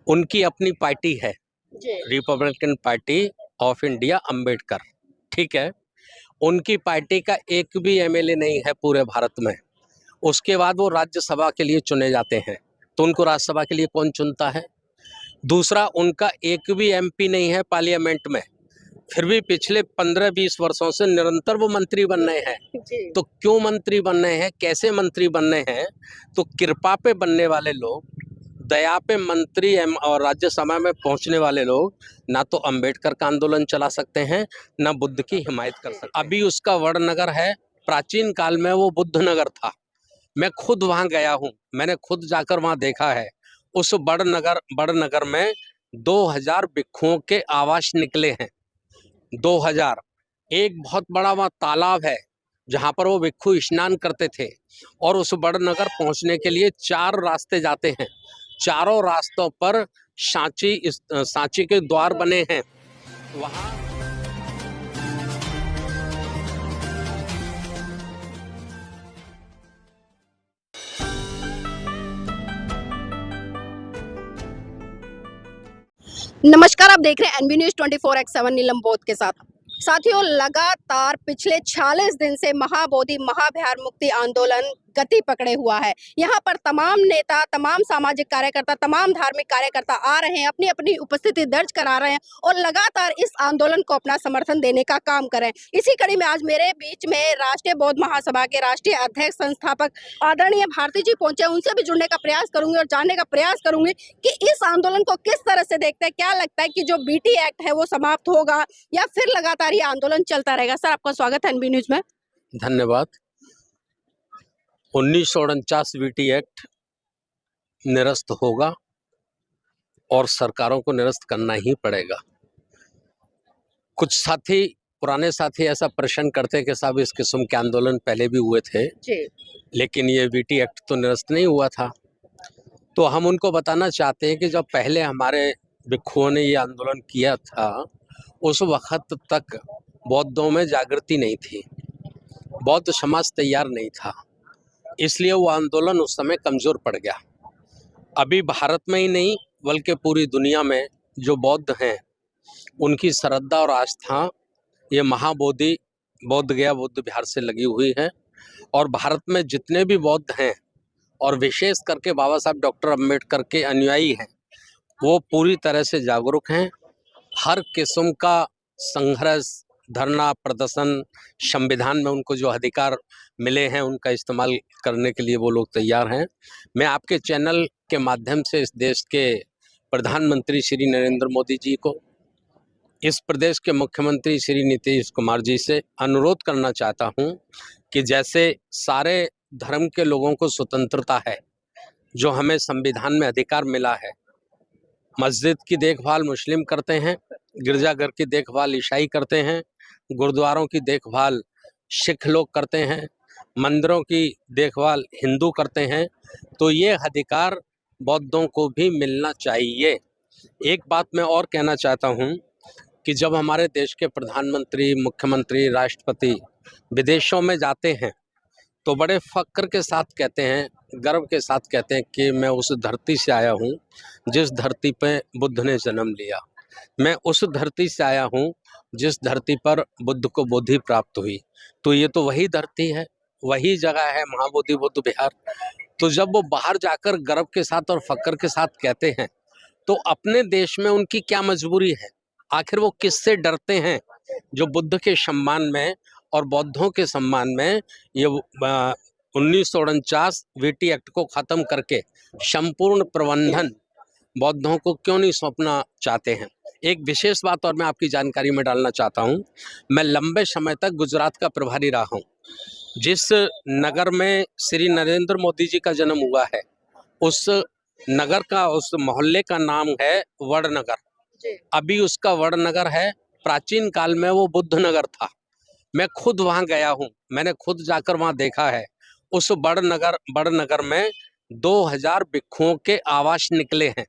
उनकी अपनी पार्टी है, जी। Republican party of India, Ambedkar, ठीक है। उनकी पार्टी का एक भी एमएलए नहीं है पूरे भारत में। उसके बाद वो राज्यसभा के लिए चुने जाते हैं, तो उनको राज्यसभा के लिए कौन चुनता है? दूसरा, उनका एक भी एमपी नहीं है पार्लियामेंट में, फिर भी पिछले 15-20 वर्षों से निरंतर वो मंत्री बन रहे हैं। जी। तो क्यों मंत्री बन रहे हैं, कैसे मंत्री बन रहे हैं? तो कृपा पे बनने वाले लोग, दया पे मंत्री और राज्यसभा में पहुंचने वाले लोग ना तो अंबेडकर का आंदोलन चला सकते हैं, ना बुद्ध की हिमायत कर सकते हैं। अभी उसका वड़नगर है, प्राचीन काल में वो बुद्ध नगर था। मैं खुद वहां गया हूं, मैंने खुद जाकर वहां देखा है। उस बड़नगर में 2000 भिक्षुओं के आवास निकले हैं। 2000। एक बहुत बड़ा वहाँ तालाब है जहाँ पर वो भिक्षु स्नान करते थे, और उस बड़नगर पहुँचने के लिए 4 रास्ते जाते हैं। चारों रास्तों पर सांची के द्वार बने हैं। वहाँ नमस्कार, आप देख रहे हैं एनबी न्यूज 24x7 नीलम बोध के साथ। साथियों, लगातार पिछले 40 दिन से महाबोधि महाबिहार मुक्ति आंदोलन गति पकड़े हुआ है। यहाँ पर तमाम नेता, तमाम सामाजिक कार्यकर्ता, तमाम धार्मिक कार्यकर्ता आ रहे हैं, अपनी अपनी उपस्थिति दर्ज करा रहे हैं और लगातार इस आंदोलन को अपना समर्थन देने का काम कर रहे हैं। इसी कड़ी में आज मेरे बीच में राष्ट्रीय बौद्ध महासभा के राष्ट्रीय अध्यक्ष संस्थापक आदरणीय भारती जी पहुंचे। उनसे भी जुड़ने का प्रयास करूंगी और जानने का प्रयास करूंगी कि इस आंदोलन को किस तरह से देखते हैं। क्या लगता है कि जो बीटी एक्ट है वो समाप्त होगा या फिर लगातार ये आंदोलन चलता रहेगा? सर, आपका स्वागत है एनबी न्यूज में। धन्यवाद। 1949 बीटी एक्ट निरस्त होगा और सरकारों को निरस्त करना ही पड़ेगा। कुछ साथी, पुराने साथी ऐसा प्रश्न करते कि साहब इस किस्म के आंदोलन पहले भी हुए थे जी। लेकिन ये बीटी एक्ट तो निरस्त नहीं हुआ था। तो हम उनको बताना चाहते हैं कि जब पहले हमारे भिक्षुओं ने ये आंदोलन किया था, उस वक्त तक बौद्धों में जागृति नहीं थी, बौद्ध समाज तैयार नहीं था, इसलिए वो आंदोलन उस समय कमज़ोर पड़ गया। अभी भारत में ही नहीं बल्कि पूरी दुनिया में जो बौद्ध हैं उनकी श्रद्धा और आस्था ये महाबोधि बोध गया बुद्ध विहार से लगी हुई है। और भारत में जितने भी बौद्ध हैं और विशेष करके बाबा साहब डॉक्टर अम्बेडकर के अनुयायी हैं, वो पूरी तरह से जागरूक हैं। हर किस्म का संघर्ष, धरना, प्रदर्शन, संविधान में उनको जो अधिकार मिले हैं उनका इस्तेमाल करने के लिए वो लोग तैयार हैं। मैं आपके चैनल के माध्यम से इस देश के प्रधानमंत्री श्री नरेंद्र मोदी जी को, इस प्रदेश के मुख्यमंत्री श्री नीतीश कुमार जी से अनुरोध करना चाहता हूं कि जैसे सारे धर्म के लोगों को स्वतंत्रता है, जो हमें संविधान में अधिकार मिला है, मस्जिद की देखभाल मुस्लिम करते हैं, गिरजाघर की देखभाल ईसाई करते हैं, गुरुद्वारों की देखभाल सिख लोग करते हैं, मंदिरों की देखभाल हिंदू करते हैं, तो ये अधिकार बौद्धों को भी मिलना चाहिए। एक बात मैं और कहना चाहता हूँ कि जब हमारे देश के प्रधानमंत्री, मुख्यमंत्री, राष्ट्रपति विदेशों में जाते हैं तो बड़े फक्र के साथ कहते हैं, गर्व के साथ कहते हैं कि मैं उस धरती से आया हूँ जिस धरती पे बुद्ध ने जन्म लिया, मैं उस धरती से आया हूँ जिस धरती पर बुद्ध को बोधि प्राप्त हुई। तो ये तो वही धरती है, वही जगह है महाबोधि बुद्ध विहार। तो जब वो बाहर जाकर गर्व के साथ और फक्र के साथ कहते हैं तो अपने देश में उनकी क्या मजबूरी है? आखिर वो किससे डरते हैं जो बुद्ध के सम्मान में और बौद्धों के सम्मान में ये 1949 बीटी एक्ट को ख़त्म करके संपूर्ण प्रबंधन बौद्धों को क्यों नहीं सौंपना चाहते हैं? एक विशेष बात और मैं आपकी जानकारी में डालना चाहता हूँ। मैं लंबे समय तक गुजरात का प्रभारी रहा हूँ। जिस नगर में श्री नरेंद्र मोदी जी का जन्म हुआ है, उस नगर का, उस मोहल्ले का नाम है वड़नगर। अभी उसका वड़नगर है, प्राचीन काल में वो बुद्ध नगर था। मैं खुद वहां गया हूं, मैंने खुद जाकर वहां देखा है। उस बड़नगर में 2000 भिक्षुओं के आवास निकले हैं।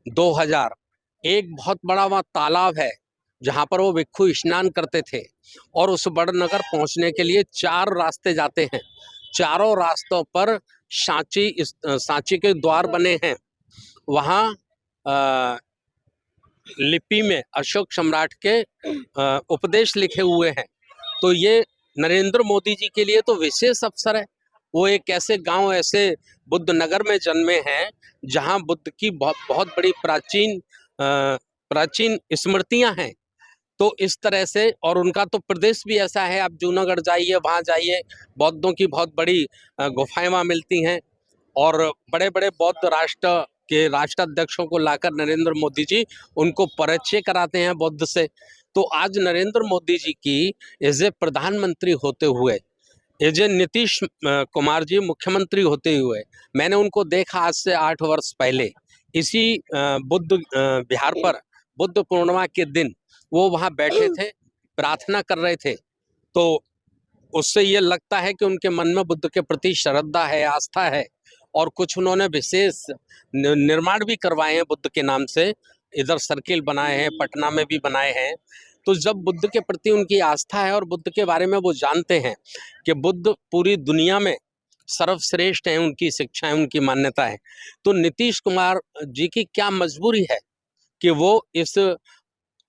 2000। एक बहुत बड़ा वहां तालाब है जहां पर वो भिक्षु स्नान करते थे, और उस बड़नगर पहुंचने के लिए 4 रास्ते जाते हैं। चारों रास्तों पर सांची के द्वार बने हैं। वहां लिपि में अशोक सम्राट के उपदेश लिखे हुए हैं। तो ये नरेंद्र मोदी जी के लिए तो विशेष अवसर है। वो एक ऐसे गांव, ऐसे बुद्ध नगर में जन्मे हैं जहां बुद्ध की बहुत बड़ी प्राचीन स्मृतियां हैं। तो इस तरह से, और उनका तो प्रदेश भी ऐसा है, आप जूनागढ़ जाइए, वहाँ जाइए, बौद्धों की बहुत बड़ी गुफाएं वहाँ मिलती हैं। और बड़े बड़े बौद्ध राष्ट्र के राष्ट्राध्यक्षों को लाकर नरेंद्र मोदी जी उनको परिचय कराते हैं बौद्ध से। तो आज नरेंद्र मोदी जी की एज ए प्रधानमंत्री होते हुए, एज ए नीतीश कुमार जी मुख्यमंत्री होते हुए, मैंने उनको देखा आज से 8 वर्ष पहले इसी बुद्ध विहार पर बुद्ध पूर्णिमा के दिन वो वहाँ बैठे थे, प्रार्थना कर रहे थे। तो उससे ये लगता है कि उनके मन में बुद्ध के प्रति श्रद्धा है, आस्था है। और कुछ उन्होंने विशेष निर्माण भी करवाए हैं बुद्ध के नाम से, इधर सर्किल बनाए हैं, पटना में भी बनाए हैं। तो जब बुद्ध के प्रति उनकी आस्था है और बुद्ध के बारे में वो जानते हैं कि बुद्ध पूरी दुनिया में सर्वश्रेष्ठ हैं, उनकी शिक्षाएं, उनकी मान्यता है, तो नीतीश कुमार जी की क्या मजबूरी है कि वो इस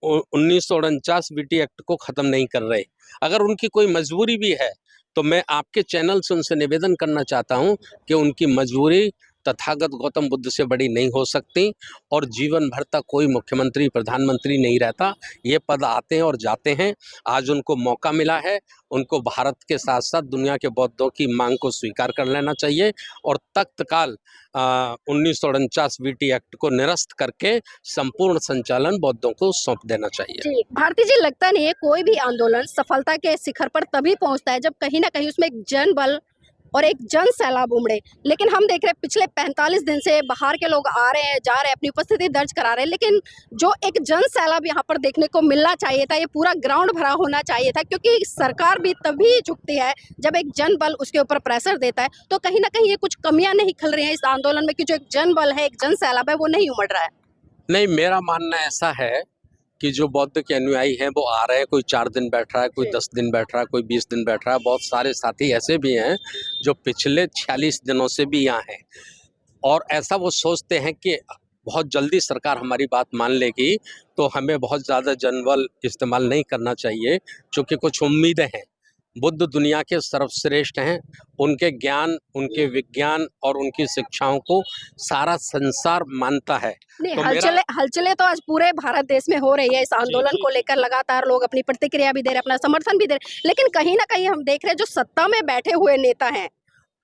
1949 बीटी एक्ट को खत्म नहीं कर रहे। अगर उनकी कोई मजबूरी भी है तो मैं आपके चैनल से उनसे निवेदन करना चाहता हूं कि उनकी मजबूरी तथागत गौतम बुद्ध से बड़ी नहीं हो सकती। और जीवन भर तक कोई मुख्यमंत्री, प्रधानमंत्री नहीं रहता, ये पद आते हैं और जाते हैं। आज उनको मौका मिला है, उनको भारत के साथ साथ दुनिया के बौद्धों की मांग को स्वीकार कर लेना चाहिए और तत्काल 1949 बीटी एक्ट को निरस्त करके संपूर्ण संचालन बौद्धों को सौंप देना चाहिए। जी, भारती जी, लगता नहीं है कोई भी आंदोलन सफलता के शिखर पर तभी पहुंचता है जब कहीं ना कहीं उसमें एक जन बल और एक जन सैलाब उमड़े। लेकिन हम देख रहे हैं पिछले 45 दिन से बाहर के लोग आ रहे हैं, जा रहे हैं, अपनी उपस्थिति दर्ज करा रहे हैं, लेकिन जो एक जन सैलाब यहाँ पर देखने को मिलना चाहिए था, ये पूरा ग्राउंड भरा होना चाहिए था, क्योंकि सरकार भी तभी झुकती है जब एक जन बल उसके ऊपर प्रेशर देता है। तो कहीं ना कहीं ये कुछ कमियां नहीं खल रही हैं इस आंदोलन में कि जो एक जन बल है, एक जन सैलाब है, वो नहीं उमड़ रहा है? नहीं, मेरा मानना ऐसा है कि जो बौद्ध के अनुयायी हैं वो आ रहे हैं, कोई 4 दिन बैठ रहा है, कोई 10 दिन बैठ रहा है, कोई 20 दिन बैठ रहा है। बहुत सारे साथी ऐसे भी हैं जो पिछले 46 दिनों से भी यहाँ हैं और ऐसा वो सोचते हैं कि बहुत जल्दी सरकार हमारी बात मान लेगी, तो हमें बहुत ज़्यादा जनबल इस्तेमाल नहीं करना चाहिए, क्योंकि कुछ उम्मीदें हैं। बुद्ध दुनिया के सर्वश्रेष्ठ हैं, उनके ज्ञान, उनके विज्ञान और उनकी शिक्षाओं को सारा संसार मानता है। नहीं, तो हलचलें तो आज पूरे भारत देश में हो रही है इस आंदोलन को लेकर। लगातार लोग अपनी प्रतिक्रिया भी दे रहे हैं, अपना समर्थन भी दे रहे हैं, लेकिन कहीं ना कहीं हम देख रहे हैं जो सत्ता में बैठे हुए नेता हैं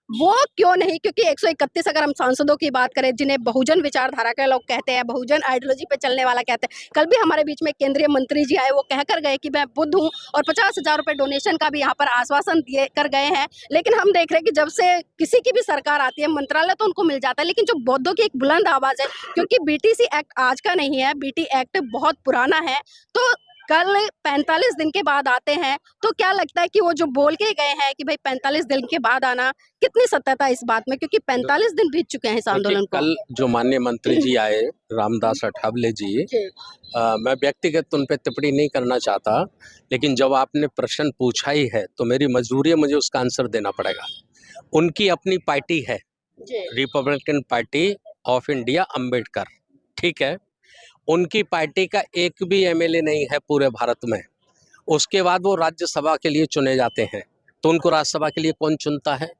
वो क्यों नहीं, क्योंकि 131 अगर हम सांसदों की बात करें जिन्हें बहुजन विचारधारा के लोग कहते हैं, बहुजन आइडियोलॉजी पे चलने वाला कहते हैं, कल भी हमारे बीच में केंद्रीय मंत्री जी आए, वो कह कर गए कि मैं बुद्ध हूँ और 50,000 रुपए डोनेशन का भी यहाँ पर आश्वासन दिए कर गए हैं। लेकिन हम देख रहे हैं कि जब से किसी की भी सरकार आती है, मंत्रालय तो उनको मिल जाता है, लेकिन जो बौद्धों की एक बुलंद आवाज है, क्योंकि बीटीसी एक्ट आज का नहीं है, बीटी एक्ट बहुत पुराना है, तो कल 45 दिन के बाद आते हैं, तो क्या लगता है कि वो जो बोल के गए हैं कि भाई 45 दिन के बाद आना, कितनी सत्यता इस बात में, क्योंकि 45 दिन बीत चुके हैं इस आंदोलन को? कल जो माननीय मंत्री जी आए, रामदास अठावले जी, मैं व्यक्तिगत उन पे टिप्पणी नहीं करना चाहता, लेकिन जब आपने प्रश्न पूछा ही है तो मेरी मजबूरी है, मुझे उसका आंसर देना पड़ेगा। उनकी अपनी पार्टी है, Republican party of India, Ambedkar, ठीक है। उनकी पार्टी का एक भी एमएलए नहीं है पूरे भारत में। उसके बाद वो राज्यसभा के लिए चुने जाते हैं, तो उनको राज्यसभा के लिए कौन चुनता है?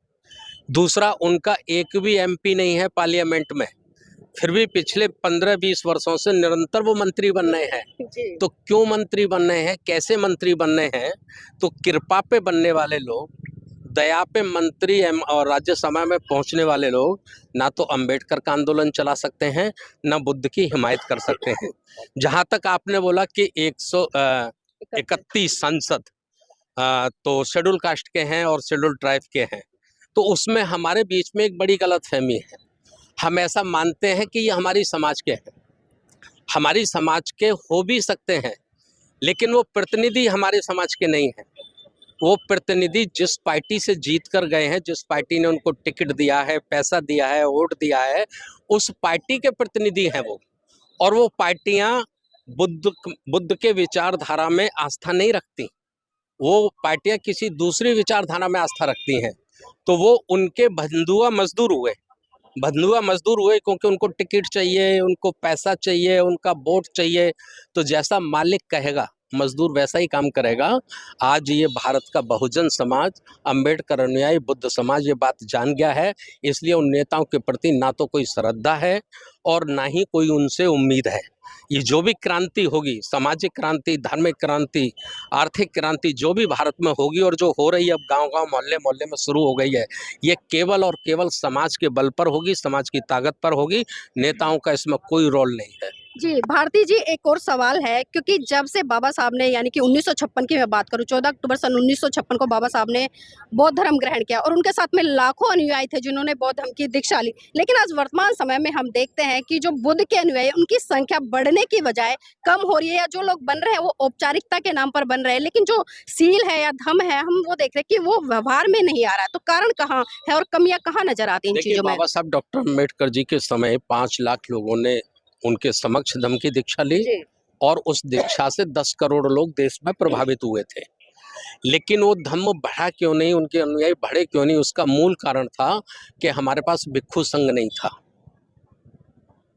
दूसरा, उनका एक भी एमपी नहीं है पार्लियामेंट में, फिर भी पिछले 15-20 वर्षों से निरंतर वो मंत्री बन रहे हैं। तो क्यों मंत्री बन रहे हैं, कैसे मंत्री बन रहे हैं? तो कृपा पे बनने वाले लोग, दया पे मंत्री और राज्यसभा में पहुंचने वाले लोग ना तो अंबेडकर का आंदोलन चला सकते हैं, ना बुद्ध की हिमायत कर सकते हैं। जहां तक आपने बोला कि 131 सांसद तो शेड्यूल कास्ट के हैं और शेड्यूल ट्राइब के हैं, तो उसमें हमारे बीच में एक बड़ी गलतफहमी है। हम ऐसा मानते हैं कि ये हमारी समाज के हैं। हमारी समाज के हो भी सकते हैं, लेकिन वो प्रतिनिधि हमारे समाज के नहीं हैं। वो प्रतिनिधि जिस पार्टी से जीत कर गए हैं, जिस पार्टी ने उनको टिकट दिया है, पैसा दिया है, वोट दिया है, उस पार्टी के प्रतिनिधि हैं वो। और वो पार्टियां बुद्ध के विचारधारा में आस्था नहीं रखती, वो पार्टियां किसी दूसरी विचारधारा में आस्था रखती हैं। तो वो उनके बंधुआ मजदूर हुए, बंधुआ मजदूर हुए क्योंकि उनको टिकट चाहिए, उनको पैसा चाहिए, उनका वोट चाहिए। तो जैसा मालिक कहेगा मजदूर वैसा ही काम करेगा। आज ये भारत का बहुजन समाज, अंबेडकर अनुयायी बुद्ध समाज ये बात जान गया है। इसलिए उन नेताओं के प्रति ना तो कोई श्रद्धा है और ना ही कोई उनसे उम्मीद है। ये जो भी क्रांति होगी, सामाजिक क्रांति, धार्मिक क्रांति, आर्थिक क्रांति जो भी भारत में होगी और जो हो रही है अब गांव-गांव, मोहल्ले-मोहल्ले में शुरू हो गई है, ये केवल और केवल समाज के बल पर होगी, समाज की ताकत पर होगी। नेताओं का इसमें कोई रोल नहीं है। जी, भारती जी एक और सवाल है, क्योंकि जब से बाबा साहब ने यानी कि 1956 की मैं बात करूँ, 14 अक्टूबर सन 1956 को बाबा साहब ने बौद्ध धर्म ग्रहण किया और उनके साथ में लाखों अनुयायी थे जिन्होंने बौद्ध धर्म की दीक्षा ली। लेकिन आज वर्तमान समय में हम देखते हैं कि जो बुद्ध के अनुयायी उनकी संख्या बढ़ने की बजाय कम हो रही है, या जो लोग बन रहे हैं वो औपचारिकता के नाम पर बन रहे हैं, लेकिन जो सील है या धम्म है हम वो देख रहे हैं कि वो व्यवहार में नहीं आ रहा है। तो कारण कहाँ है और कमियां कहाँ नजर आती हैं इन देखिए, चीजों में? बाबा साहब डॉक्टर अम्बेडकर जी के समय 5 लाख लोगों ने उनके समक्ष धम्म की दीक्षा ली जी, और उस दीक्षा से 10 करोड़ लोग देश में प्रभावित हुए थे। लेकिन वो धम्म बढ़ा क्यों नहीं, उनके अनुयायी बढ़े क्यों नहीं, उसका मूल कारण था कि हमारे पास भिक्षु संघ नहीं था,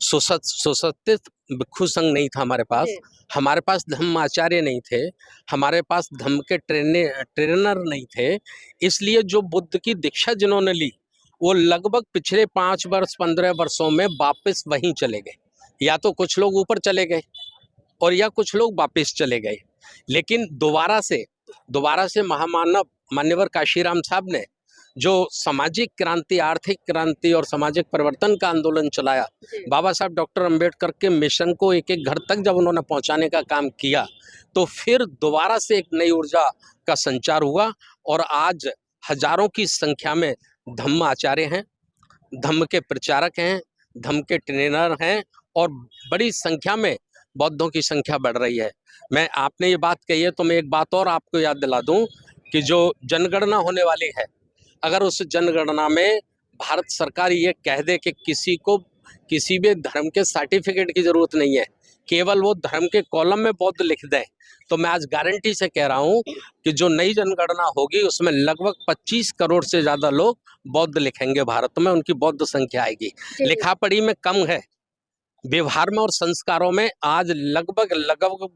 सुसज्जित भिक्षु संघ नहीं था हमारे पास। जी। हमारे पास धम्म आचार्य नहीं थे, हमारे पास धम्म के ट्रेनर नहीं थे। इसलिए जो बुद्ध की दीक्षा जिन्होंने ली वो लगभग पिछले 5 वर्ष 15 वर्षों में वापस वहीं चले गए। या तो कुछ लोग ऊपर चले गए और या कुछ लोग वापस चले गए। लेकिन दोबारा से महामानव मान्यवर काशीराम साहब ने जो सामाजिक क्रांति, आर्थिक क्रांति और सामाजिक परिवर्तन का आंदोलन चलाया, बाबा साहब डॉक्टर अंबेडकर के मिशन को एक एक घर तक जब उन्होंने पहुंचाने का काम किया, तो फिर दोबारा से एक नई ऊर्जा का संचार हुआ और आज हजारों की संख्या में धम्म आचार्य हैं, धम्म के प्रचारक हैं, धम्म के ट्रेनर हैं और बड़ी संख्या में बौद्धों की संख्या बढ़ रही है। आपने ये बात कही है तो मैं एक बात और आपको याद दिला दूं कि जो जनगणना होने वाली है, अगर उस जनगणना में भारत सरकार ये कह दे कि किसी को किसी भी धर्म के सर्टिफिकेट की जरूरत नहीं है, केवल वो धर्म के कॉलम में बौद्ध लिख दें, तो मैं आज गारंटी से कह रहा हूं कि जो नई जनगणना होगी उसमें लगभग 25 करोड़ से ज्यादा लोग बौद्ध लिखेंगे। भारत में उनकी बौद्ध संख्या आएगी। लिखा पढ़ी में कम है, व्यवहार में और संस्कारों में आज लगभग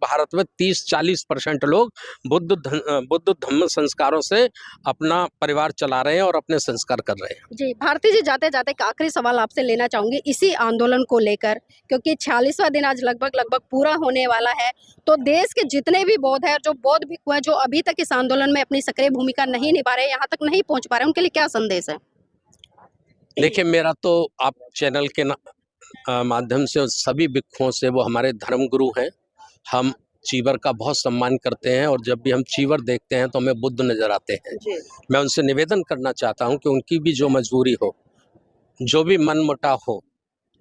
भारत में 30-40% लोग बुद्ध धम्म संस्कारों से अपना परिवार चला रहे हैं और अपने संस्कार कर रहे हैं। जी, भारती जी जाते जाते एक आखिरी सवाल आपसे लेना चाहूंगी इसी आंदोलन को लेकर, क्योंकि 46वां दिन आज लगभग पूरा होने वाला है। तो देश के जितने भी बौद्ध हैं, जो बौद्ध भिक्षु हैं, जो अभी तक इस आंदोलन में अपनी सक्रिय भूमिका नहीं निभा रहे, यहाँ तक नहीं पहुंच पा रहे, उनके लिए क्या संदेश है? देखिए, मेरा तो आप चैनल के माध्यम से सभी भिक्षुओं से, वो हमारे धर्म गुरु हैं, हम चीवर का बहुत सम्मान करते हैं और जब भी हम चीवर देखते हैं तो हमें बुद्ध नजर आते हैं। मैं उनसे निवेदन करना चाहता हूं कि उनकी भी जो मजबूरी हो, जो भी मनमुटाव हो,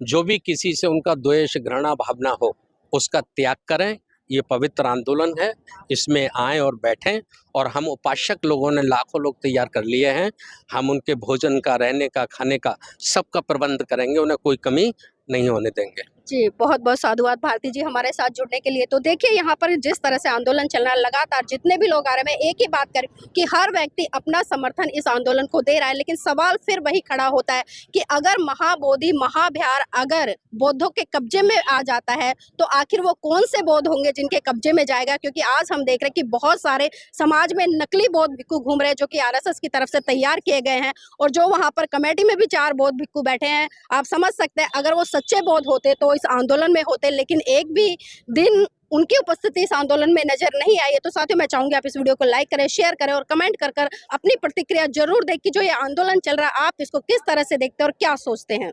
जो भी किसी से उनका द्वेष घृणा भावना हो, उसका त्याग करें। ये पवित्र आंदोलन है, इसमें आएं और बैठें और हम उपासक लोगों ने लाखों लोग तैयार कर लिए हैं। हम उनके भोजन का, रहने का, खाने का सबका प्रबंध करेंगे, उन्हें कोई कमी नहीं होने देंगे। जी, बहुत-बहुत साधुवाद भारती जी हमारे साथ जुड़ने के लिए। तो देखिए यहाँ पर जिस तरह से आंदोलन चल रहा है, लगातार जितने भी लोग आ रहे हैं, मैं एक ही बात करूँ कि हर व्यक्ति अपना समर्थन इस आंदोलन को दे रहा है, लेकिन सवाल फिर वही खड़ा होता है कि अगर महाबोधि महाविहार अगर बौद्धों के कब्जे में आ जाता है, तो आखिर वो कौन से बौद्ध होंगे जिनके कब्जे में जाएगा? क्योंकि आज हम देख रहे हैं कि बहुत सारे समाज में नकली बौद्ध भिक्षु घूम रहे हैं, जो कि आरएसएस की तरफ से तैयार किए गए हैं, और जो वहाँ पर कमेटी में भी 4 बौद्ध भिक्षु बैठे हैं। आप समझ सकते हैं अगर वो सच्चे बौद्ध होते तो इस आंदोलन में होते, लेकिन एक भी दिन उनकी उपस्थिति इस आंदोलन में नजर नहीं आई है। तो साथियों, मैं चाहूंगी आप इस वीडियो को लाइक करें, शेयर करें और कमेंट कर अपनी प्रतिक्रिया जरूर दें कि जो ये आंदोलन चल रहा है आप इसको किस तरह से देखते हैं और क्या सोचते हैं।